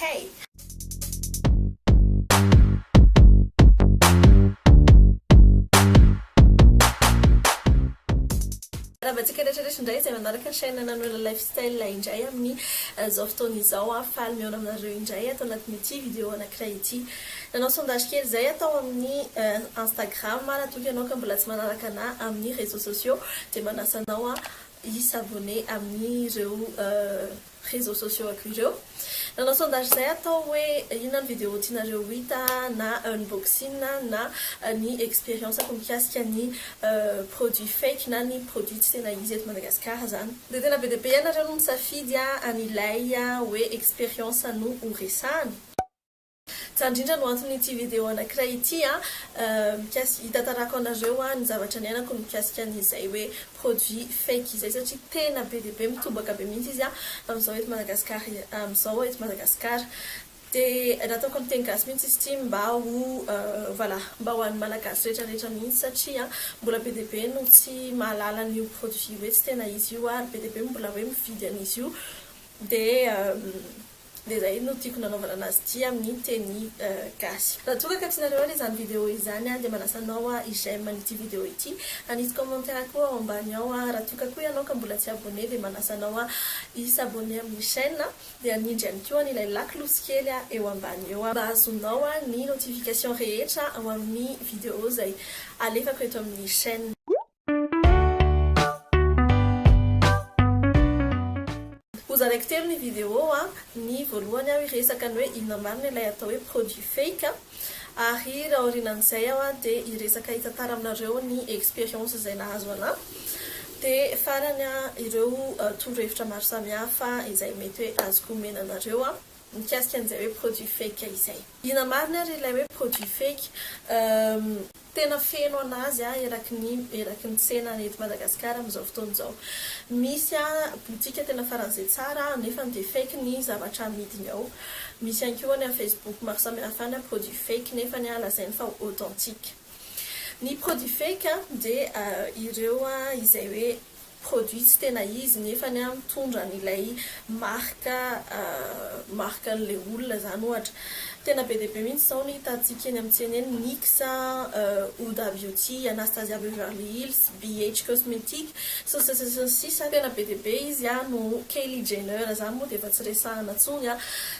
Hey! Raha antsika rehetrarehetra indray izay manaraka ny chaîne Nanoela Lifestyle indray amin'ny zao fotoana izao faly mihaona aminareo indray atao anatin'ity vidéo anankiray ity. Nanao sondage kely izay atao amin'ny Instagram raha toa ianao ka mbola tsy manaraka anahy amin'ny réseaux sociaux dia manasa anao s'abonner amin'ireo réseaux sociaux ako ireo. Nanao sondage izay atao hoe inona ny vidéo tianareo hita na unboxing na ny expérience-ako mikasika ny produit fake na ny produit tsy tena izy eto Madagasikara zany. Dia tena be dia be ianareo no misafidy an'ilay hoe expérience no horesahany. Tsara indrindra no anton'ity vidéo anankiray ity hitatarako anareo ny zavatra niainako mikasika an'izay hoe produit fake izay satria tena be dia be mitobaka be mihitsy izy amin'izao eto Madagasikara. Dia nataoko amin'ny teny gasy mihitsy izy ity mba ho an'ny malagasy rehetrarehetra mihitsy satria mbola be dia be no tsy mahalala an'io produit hoe tsy tena izy io be dia be mbola hoe mividy an'izy io. Dia zay no tiako nanaovana anazy ity amin'ny teny gasy. Raha toa ka tianareo izany vidéo izany dia manasa anao j'aime ity vidéo ity, anisy commentaire koa ao ambany ao. Raha toa koa ianao ka mbola tsy abonné dia manasa anao s'abonner amin'ny chaîne dia anindry ihany koa ilay laklosy kely eo ambany eo mba azonao ny notification rehetra ao amin'ny vidéo izay alefako eto amin'ny chaîne. Zareko telo ny vidéo ny voalohany iresaka ny hoe inona marina ilay atao hoe produit fake ary raha orinan'izay dia iresaka hitantara aminareo ny expérience izay nahazo anahy. Dia farany ireo torohevitra maro samihafa izay mety hoe azoko omena anareo mikasika an'izay hoe produit fake izay. Inona marina ary ilay hoe produit fake tena feno anazy eraky ny tsena eto Madagasikara amin'izao fotoana izao. Misy boutique tena faran'izay tsara nefa dia fake ny zavatra amidiny ao. Misy ihany koa ny Facebook maro samihafa ny produit fake nefa ny lazainy fa authentique. Ny produit fake dia ireo izay hoe produit tsy tena izy nefa ny mitondra n'ilay marka n'ilay olona zany ohatra. Tena be dia be mihitsy izao ny hitantsika eny amin'ny tsena eny NYX, Huda Beauty, Anastasia Beverly Hills, BH Cosmetics, sisa tena be dia be izy no Kylie Jenner zany moa dia efa tsy resahana intsony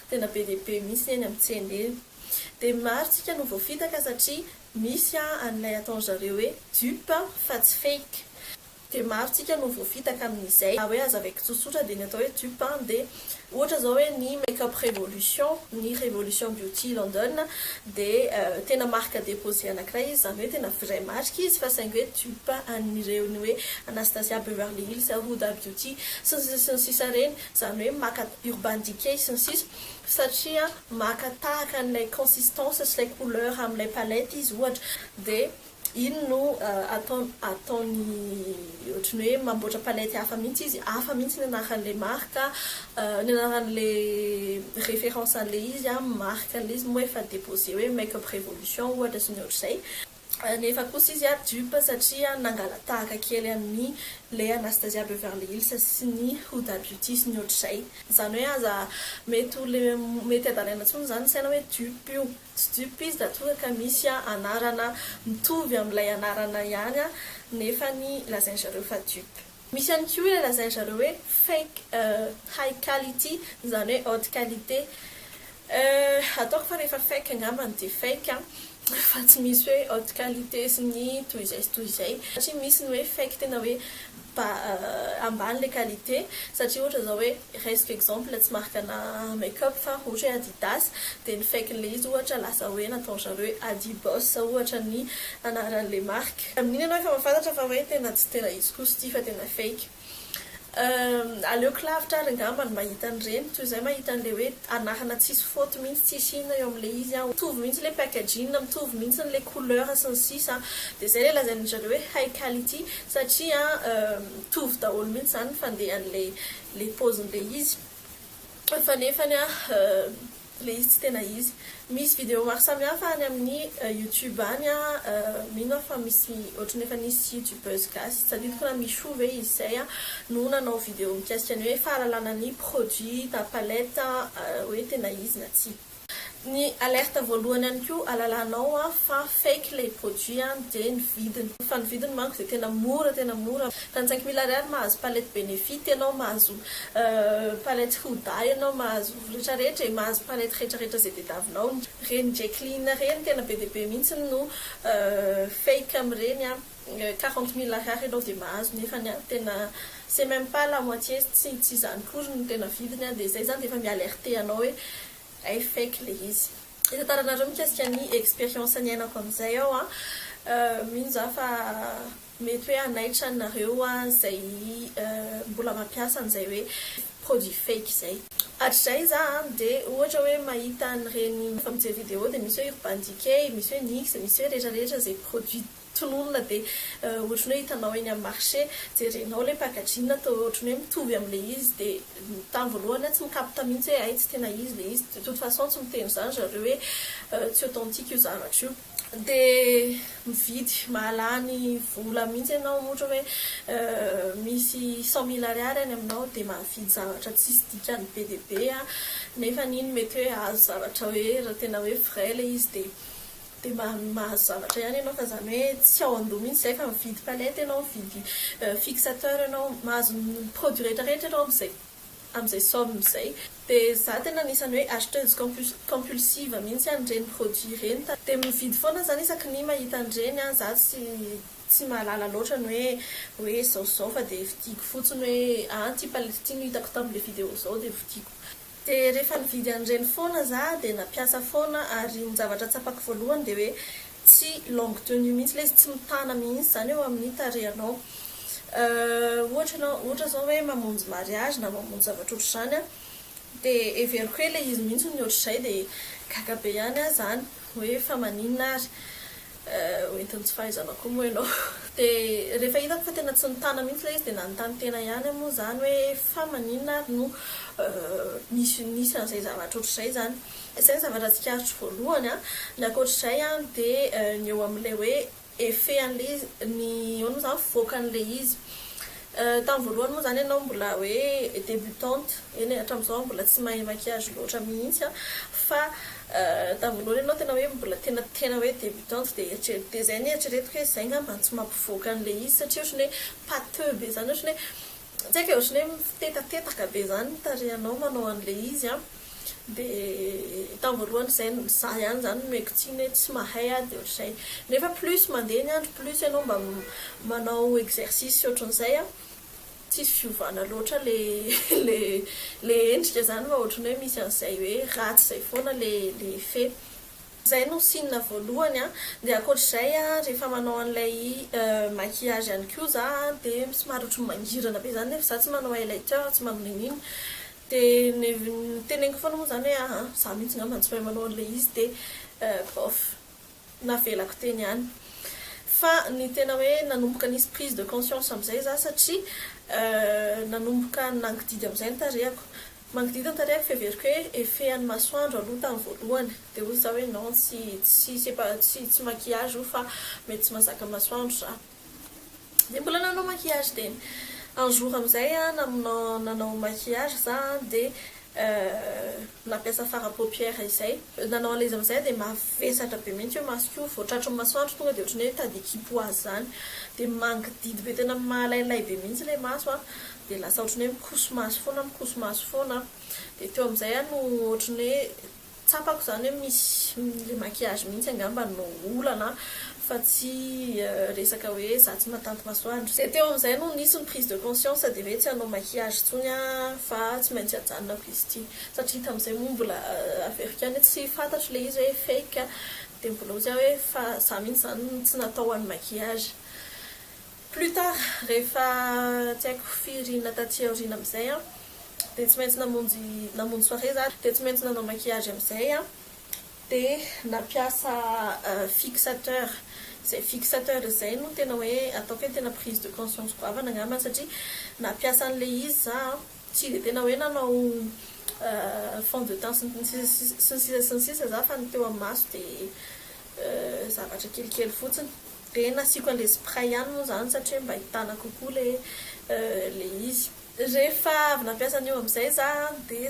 tena be dia be mihitsy eny amin'ny tsena eny. Dia maro tsika no voafitaka satria misy an'ilay ataon'zareo hoe dupe fa tsy fake. Dia maro tsika no voafitaka amin'izay hoe azavaiko tsotsotra dia ny atao hoe dupe dia ohatra zao hoe ny Makeup Revolution, ny Revolution Beauty London dia tena marque déposée anankiray izy zany hoe tena vrai marque izy fa saingy hoe dupe an'ireo ny hoe Anastasia Beverly Hills, Huda Beauty sy ny sisa reny zany hoe maka Urban Decay sy ny sisa satria maka tahaka an'ilay consistance sy ilay couleur amin'ilay palette izy ohatra. Dia iny no ataony ohatrany hoe mamboatra palette hafa mihitsy izy, hafa mihitsy ny anaran'ilay marque, ny anaran'ilay référence an'ilay izy marque an'ilay izy moa efa déposé hoe Makeup Revolution ohatra sy ny ohatr'izay. Nefa kosa izy dupe satria nangala tahaka kely amin'ny le Anastasia Beverly Hills sy ny Huda Beauty sy ny ohatr'izay. Zany hoe aza mety adalena intsony zany saina hoe dupe io. Tsy dupe izy da toa ka misy anarana mitovy amin'ilay anarana ihany nefa ny lazain'zareo fa dupe. Misy ihany koa ilay lazain'zareo hoe fake high quality zany hoe haute qualité. Ataoko fa rehefa fake angambany dia fake fa tsy misy hoe haute qualité sy ny toy izay satria misy ny hoe fake tena hoe ambany le qualité satria ohatra zao hoe raisiko exemple tsy markana make-up fa ohatra hoe Adidas dia ny fake n'ilay izy ohatra lasa hoe nataon'zareo hoe Adiboss ohatra ny anaran'ilay marque. Amin'iny ianao efa mahafantatra fa hoe tena tsy tena izy kosa ity fa tena fake. Aleoko lavitra ary angamba ny mahita an'ireny toy izay mahita an'ilay hoe anarana tsisy faute mihitsy tsisy inona eo amin'ilay izy mitovy mihitsy ilay packaging, mitovy mihitsy n'ilay couleur sy ny sisa. Dia izay ilay lazain'zareo hoe high quality satria mitovy daholo mihitsy zany fandehan'ilay paozin'ilay izy fa nefany le izy tsy tena izy. Misy vidéo maro samihafa any amin'ny YouTube any mino fa misy ohatrany efa nisy youtubeuse gasy tadidiko na misy ve izy zay no nanao vidéo mikasika ny hoe fahalalana ny produit na palette hoe tena izy na tsy. Ny alerte voalohany ihany koa alalanao fa fake le produit dia ny vidiny. Fa ny vidiny manko dia tena mora 35 000 ariary mahazo palette bénéfice ianao, mahazo palette Huda ianao, mahazo rehetrarehetra, mahazo palette rehetrarehetra izay tadiavinao. Reny Jacqueline reny tena be dia be mihitsy no fake amin'ireny 40 000 ariary ianao dia mahazo, nefa tena c'est même pas la moitié, tsy izany kory no tena vidiny dia izay zany dia efa mialerte anao hoe ay fake le izy. Itantaranareo mikasika ny expérience niainako amin'izay ao mino za fa mety hoe anaitra anareo zay mbola mampiasa an'izay hoe produit fake zay. Hatrizay za dia ohatra hoe mahita an'ireny mijery vidéo dia misy hoe Urban Decay, misy hoe NYX, misy hoe rehetrarehetra zay produit tononona dia ohatrany hoe hitanao eny amin'ny marché jerenao le packaging atao ohatrany hoe mitovy amin'le izy dia tamin'ny voalohany tsy mikapta mihitsy hoe ay tsy tena izy le izy. De toute façon tsy miteny zany zareo hoe tsy authentique io zavatra io. Dia mividy mahalany vola mihitsy ianao ohatra hoe misy 100 000 ariary any aminao dia mahavidy zavatra tsisy dikany be dia be nefa niny mety hoe azo zavatra hoe raha tena hoe vrai le izy dia mahazo zavatra ihany ianao fa zany hoe tsy ao an-doha mihitsy zay fa mividy palette ianao, mividy fixateur ianao, mahazo produit rehetrarehetra ianao amin'izay somme izay. Dia za tena anisany hoe acheteuse compulsive mihitsy an'ireny produit ireny dia mividy foana zany isaky ny mahita an'ireny za tsy mahalala loatra ny hoe zao fa dia vidiko fotsiny hoe ty palette ty no hitako tamin'ile vidéo zao dia vidiko. Dia rehefa nividy an'ireny foana za dia napiasa foana ary ny zavatra tsapako voalohany dia hoe tsy longue tenue mihitsy le izy, tsy mitana mihitsy zany eo amin'ny tarehanao. Ohatra zao hoe mamonjy mariage na mamonjy zavatra ohatr'izany dia everiko hoe le izy mihitsy ny ohatr'izay dia gaga be ihany zany hoe fa maninona ary hoentiny tsy fahaizana koa moa ianao. Dia rehefa hitako fa tena tsy nitana mihitsy le izy dia nanontany tena ihany moa zany hoe fa maninona ary no nisy an'izay zavatra ohatr'izay zany. Izay zavatra tsikaritro voalohany ny ankoatr'izay dia ny eo amin'ilay hoe effet an'le izy, ny ono zany fivoakan'le izy. Tamin'ny voalohany moa zany ianao mbola hoe débutante eny hatramin'izao mbola tsy mahay maquillage loatra mihitsy fa tamin'ny voalohany ianao tena hoe mbola tena hoe débutante dia zay ny eritreretiko hoe zay ngamba tsy mampivoaka an'le izy satria ohatrany hoe pâteux be zany, ohatrany hoe tsy haiko ohatrany hoe mitetateka be zany tarehanao manao an'le izy dia tamin'ny voalohany zay za ihany zany mekitsiny hoe tsy mahay dia ohatr'izay. Nefa plus mandeha ny andro plus ianao mba manao exercice ohatran'izay tsisy fiovana loatra le endrika zany fa ohatrany hoe misy an'izay hoe ratsy zay foana le effet. Zay no signe voalohany dia ankoatr'izay rehefa manao an'ilay maquillage ihany koa za dia somary ohatrany mangirana be zany nefa za tsy manao highlighter, tsy manao ninino. Dia teneniko foana moa zany hoe za mihitsy ngamba tsy mahay manao an'ilay izy dia bof navelako teny ihany. Fa ny tena hoe nanomboka nisy prise de conscience amin'izay za satria nanomboka nangididy amin'izay ny tarehako. Mangididy ny tarehako fa everiko hoe effet an'ny masoandro aloha tamin'ny voalohany dia hoy za hoe non tsy maquillage io fa mety tsy mahazaka masoandro za. Dia mbola nanao maquillage teny. Un jour amin'izay nanao maquillage za dia nampiasa fard à paupière izay. Nanao an'ilay izy amin'izay dia mavesatra be mihitsy hoe masoko io vao tratrin'ny masoandro tonga dia ohatrany hoe tadikipo azy zany. Dia mangididy be tena mahalailay be mihitsy ilay maso dia lasa ohatrany hoe mikoso maso foana. Dia teo amin'izay no ohatrany hoe tsapako zany hoe misy le maquillage mihitsy angamba no olana fa tsy resaka hoe za tsy mahatanty masoandro. Dia teo amin'izay no nisy ny prise de conscience dia hoe tsy hanao maquillage intsony fa tsy maintsy hajanonako izy ity satria tamin'izay moa mbola averiko ihany tsy fantatro le izy hoe fake dia mbola ozy hoe fa za mihitsy zany tsy natao an'ny maquillage. Plus tard rehefa tsy haiko firina taty aoriana amin'izay dia tsy maintsy namonjy soirée za dia tsy maintsy nanao maquillage amin'izay dia napiasa fixateur. Izay fixateur izay no tena hoe ataoko hoe tena prise de conscience goavana angamba satria napiasa an'le izy za tsy dia tena hoe nanao fond de teint sy ny sisa za fa ny teo amin'ny maso dia zavatra kelikely fotsiny dia nasiako an'ilay spray ihany moa zany satria mba hitana kokoa le izy. Rehefa avy nampiasa an'io amin'izay za dia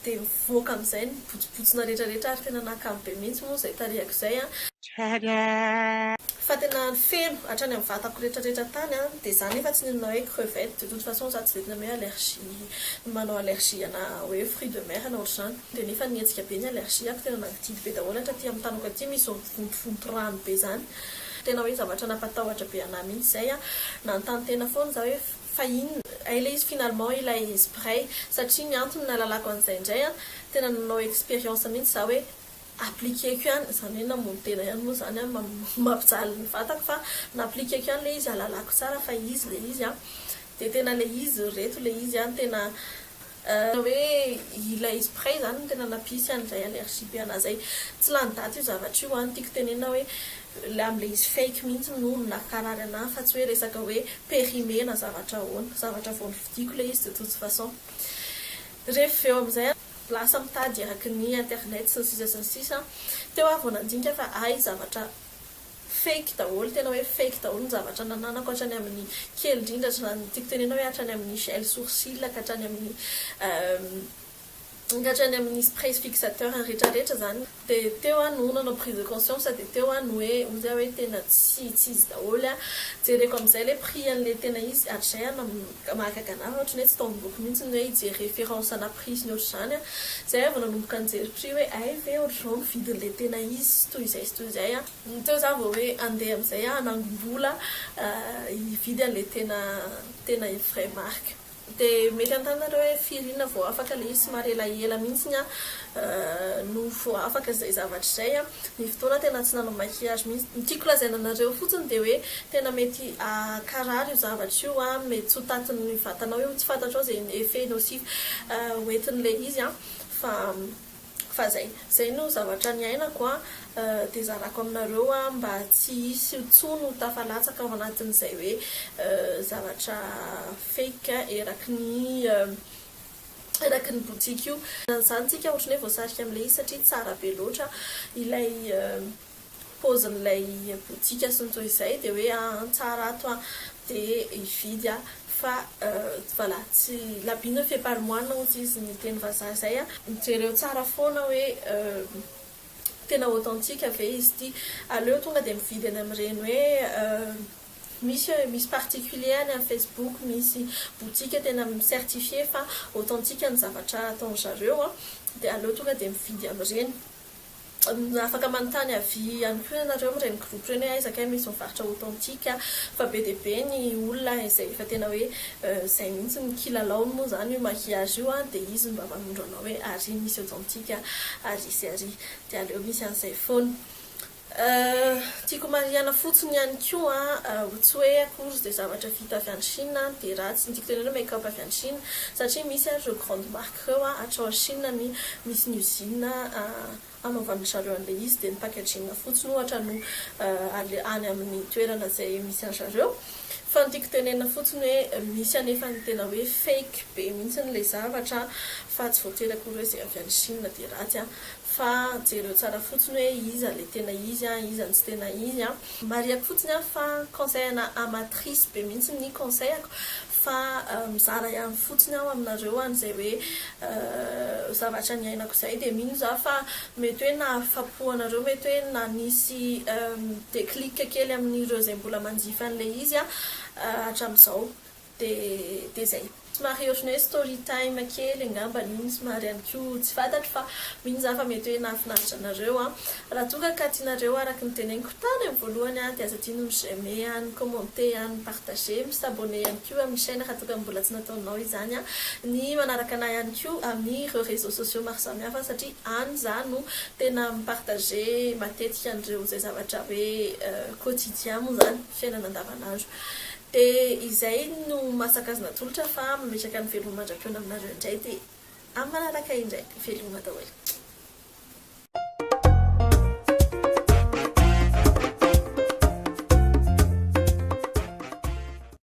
dia mivoaka amin'izay ny botsibotsina rehetrarehetra ary tena nakamobe mihitsy moa izay tarihako izay fa tena feno hatrany amin'ny vatako rehetrarehetra tany dia za nefa tsy ninona hoe crevette de toute façon za tsy vetina hoe allergie manao allergie ana hoe fruits de mer na ohatr'izany dia nefa nietsika be ny allergie ako tena nagitidy be daholo aty amin'ny tanoko aty misy vontovonto rano be zany tena hoe zavatra nampatahotra be anahy mihitsy izay nanontany tena foana za hoe fa inona ilay izy finalement ilay spray satria ny antony nalalako an'izay indray tena nanao expérience mihitsy za hoe appliqueko ihany izany hoe namono tena ihany moa zany mampijaly ny vatako fa na-appliqueko ihany le izy alalako tsara fa izy le izy dia tena le izy reto le izy tena hoe ilay spray zany tena nampisy an'izay allergie be anahy zay tsy lany daty io zavatra io tiako tenena hoe amin'le izy fake mihitsy no nakarary anahy fa tsy hoe resaka hoe périmé na zavatra ahoana zavatra vao nividiako le izy de toute façon rehefa eo amin'izay lasa mitady araky ny internet sy ny sisa teo aho vao nandinika fa zavatra fake daholo tena hoe fake daholo ny zavatra nananako hatrany amin'ny kely indrindra tiako tenena hoe hatrany amin'ny gel sourcil ka hatrany amin'ny spray fixateur rehetrarehetra zany dia teo no nanao prise de conscience dia teo no hoe ozy hoe tena tsy izy daholo jereko amin'izay le prix an'le tena izy hatr'izay mahagaga anahy ohatrany hoe tsy tomboky mihitsy ny hoe hijery référence ana prix ny ohatr'izany zay vao nanomboka nijery prix hoe ay ve ohatr'izao mividin'le tena izy sy toy izay teo za vao hoe andeha amin'izay anangom-bola hividy an'le tena vrai marque dia mety antanareo hoe firinana vao afaka le izy somary elaela mihitsy no vao afaka izay zavatra izay ny fotoana tena tsy nanao maquillage mihitsy tiako lazaina anareo fotsiny dia hoe tena mety karary io zavatra io mety tsy ho tatin'ny vatanao io tsy fantatrao izay effet nocif hoentin'le izy fa zay no zavatra ny ainako dia zarako aminareo mba tsy hisy intsony ho tafalatsaka ao anatin'izay hoe zavatra fake eraky ny boutique io zany tsika ohatrany hoe voasarika amin'ilay izy satria tsara be loatra ilay pozin'ilay boutique sy ny toy izay dia hoe tsara ato dia hividy fa voilà tsy labino fait par moine ohatsy izy ny teny vazaha izay mijereo tsara foana hoe tena authentique ave izy ty aleo tonga dia mividy any amin'ireny hoe misy particulier any amin'ny Facebook misy boutique tena certifié fa authentique ny zavatra ataon'zareo dia aleo tonga dia mividy amin'ireny afaka manontany avy ihany koa ianareo amin'ireny groupe ireny hoe aizakay misy mivarotra authentique fa be dia be ny olona izay efa tena hoe izay mihitsy ny kilalaony moa zany io maquillage io dia izy mba manondro anao hoe ary misy authentique ary sy ary dia aleo misy an'izay foana tiako mariana fotsiny ihany koa tsy hoe akory dia zavatra vita avy any Chine dia ratsy ny tiako tenena make-up avy any Chine satria misy ireo grande marque reo hatrao any Chine misy ny usine anaovan'ny zareo an'ilay izy dia ny packaging fotsiny ohatra no any amin'ny toerana izay misy an zareo fa ny tiako tenena fotsiny hoe misy anefa ny tena hoe fake be mihitsy n'ilay zavatra fa tsy voatery akory hoe izay avy any Chine dia ratsy fa jereo tsara fotsiny hoe iza le tena izy iza ny tsy tena izy mariako fotsiny fa conseil-na amatrice be mihitsy ny conseil-ako fa mizara ihany fotsiny aho aminareo an'izay hoe zavatra ny ainako izay dia mino za fa mety hoe nahafapo anareo mety hoe nanisy déclic kely amin'ireo izay mbola manjifa an'ilay izy hatramin'izao dia zay somary ohatrany hoe story time kely angamba niny somary ihany koa tsy fantatro fa mino za fa mety hoe nahafinaritra anareo raha tonga ka tianareo araky ny teneniko tany amin'ny voalohany dia aza tiano mi-j'aimer ny commenter ny partager misabonner ihany koa amin'ny chaîne raha tonga mbola tsy nataonao izany ny manaraka anahy ihany koa amin'ireo réseaux sociaux maro samihafa satria any za no tena mipartager matetika an'ireo izay zavatra hoe quotidien moa zany fiainana andavanandro dia izay no masakazina tolotra fa mametraka ny veloma mandram-piona aminareo indray dia amin'ny manaraka indray veloma daholo